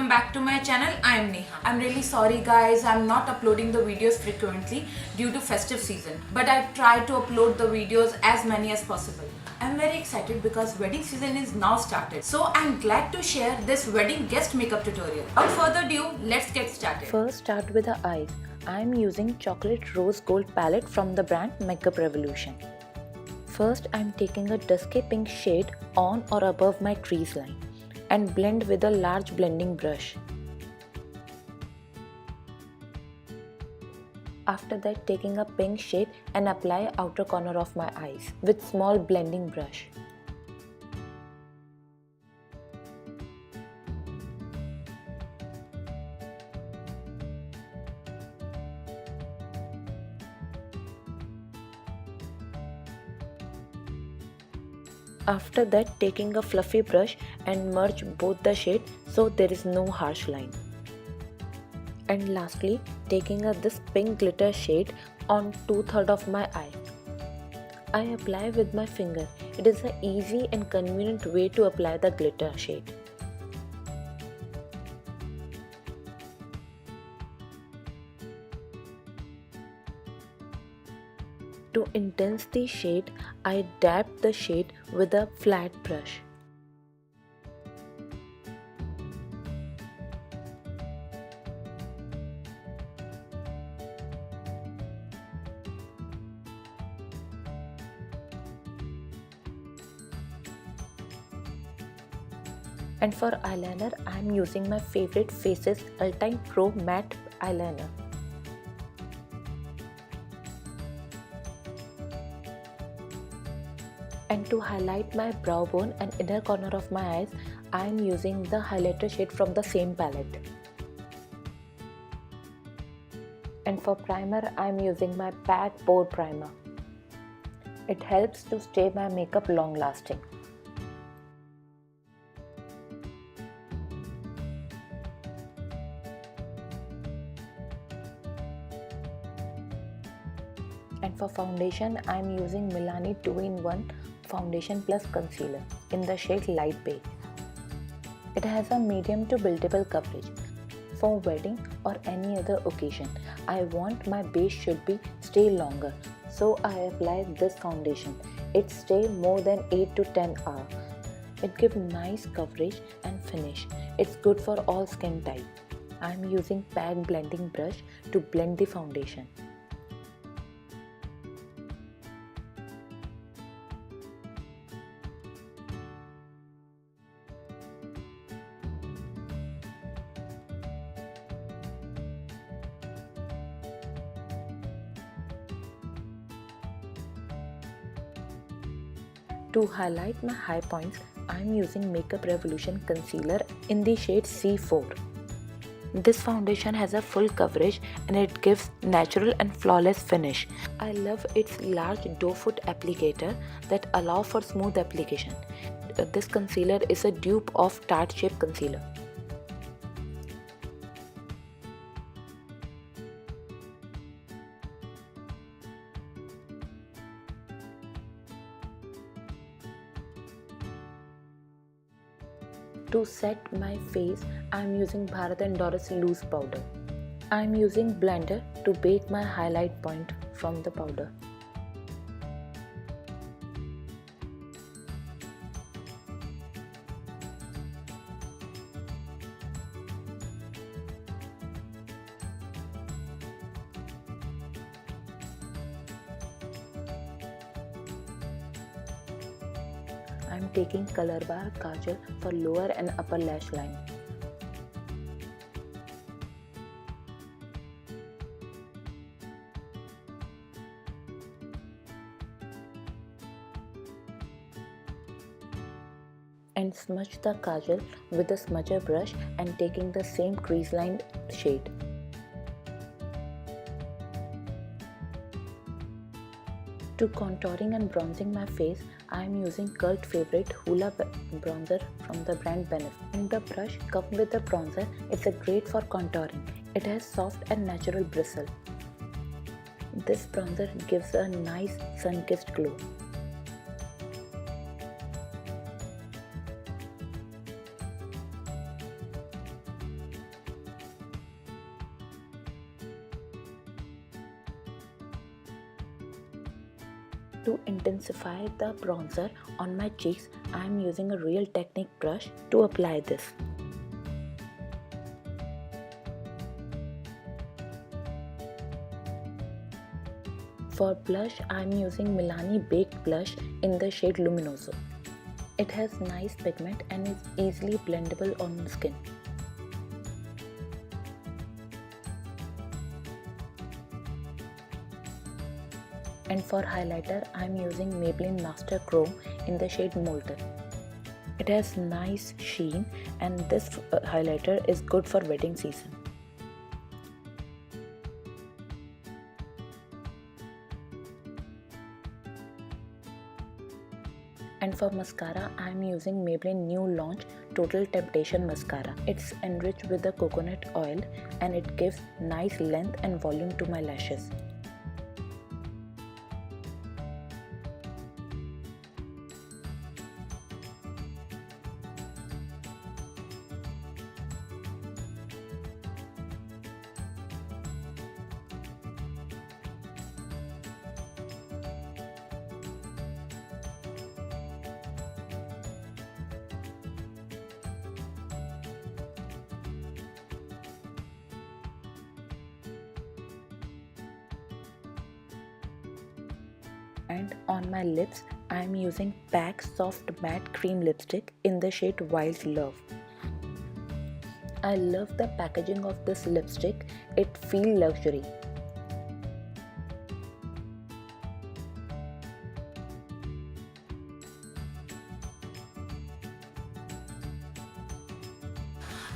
welcome back to my channel. I am Neha. I'm really sorry guys, I'm not uploading the videos frequently due to festive season, but I try to upload the videos as many as possible. I'm very excited because wedding season is now started. So I'm glad to share this wedding guest makeup tutorial. Without further ado, let's get started. First start with the eyes. I'm using chocolate rose gold palette from the brand Makeup Revolution. First I'm taking a dusky pink shade on or above my crease line and blend with a large blending brush. After that, taking a pink shade and apply outer corner of my eyes with small blending brush. After that, taking a fluffy brush and merge both the shade so there is no harsh line. And lastly, taking this pink glitter shade on 2/3 of my eye. I apply with my finger. It is an easy and convenient way to apply the glitter shade. To intense the shade, I dab the shade with a flat brush. And for eyeliner, I am using my favorite Faces ULTIME Pro Matte Eyeliner. And to highlight my brow bone and inner corner of my eyes, I am using the highlighter shade from the same palette. And for primer, I am using my PAT Pore Primer. It helps to stay my makeup long lasting. And for foundation, I am using MILANI 2-in-1 Foundation plus Concealer in the shade Light Beige. It has a medium to buildable coverage. For wedding or any other occasion, I want my base should be stay longer, so I apply this foundation. It stay more than 8 to 10 hours. It gives nice coverage and finish. It's good for all skin type. I am using PAC blending brush to blend the foundation. To highlight my high points, I am using Makeup Revolution Concealer in the shade C4. This foundation has a full coverage and it gives natural and flawless finish. I love its large doe foot applicator that allow for smooth application. This concealer is a dupe of Tarte Shape Concealer. To set my face, I am using BHARAT and DORRIS loose powder. I am using blender to bake my highlight point from the powder. I am taking COLORBAR KAJAL for lower and upper lash line. And smudge the kajal with a smudger brush and taking the same crease line shade. To contouring and bronzing my face, I am using cult favorite HOOLA bronzer from the brand Benefit. And the brush comes with the bronzer. It's great for contouring. It has soft and natural bristle. This bronzer gives a nice sun-kissed glow. To intensify the bronzer on my cheeks, I am using a Real Technique brush to apply this. For blush, I am using MILANI Baked Blush in the shade Luminoso. It has nice pigment and is easily blendable on the skin. And for highlighter, I am using Maybelline Master Chrome in the shade Molten. It has nice sheen and this highlighter is good for wedding season. And for mascara, I am using Maybelline new launch Total Temptation Mascara. It's enriched with the coconut oil and it gives nice length and volume to my lashes. And on my lips, I am using PAC Soft Matte Cream Lipstick in the shade Wild Love. I love the packaging of this lipstick, it feels luxury.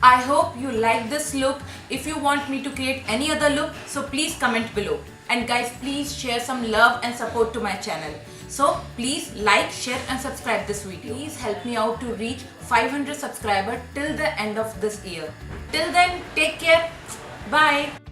I hope you like this look. If you want me to create any other look, so please comment below. And guys, please share some love and support to my channel. So please like, share and subscribe this video. Please help me out to reach 500 subscribers till the end of this year. Till then, take care. Bye.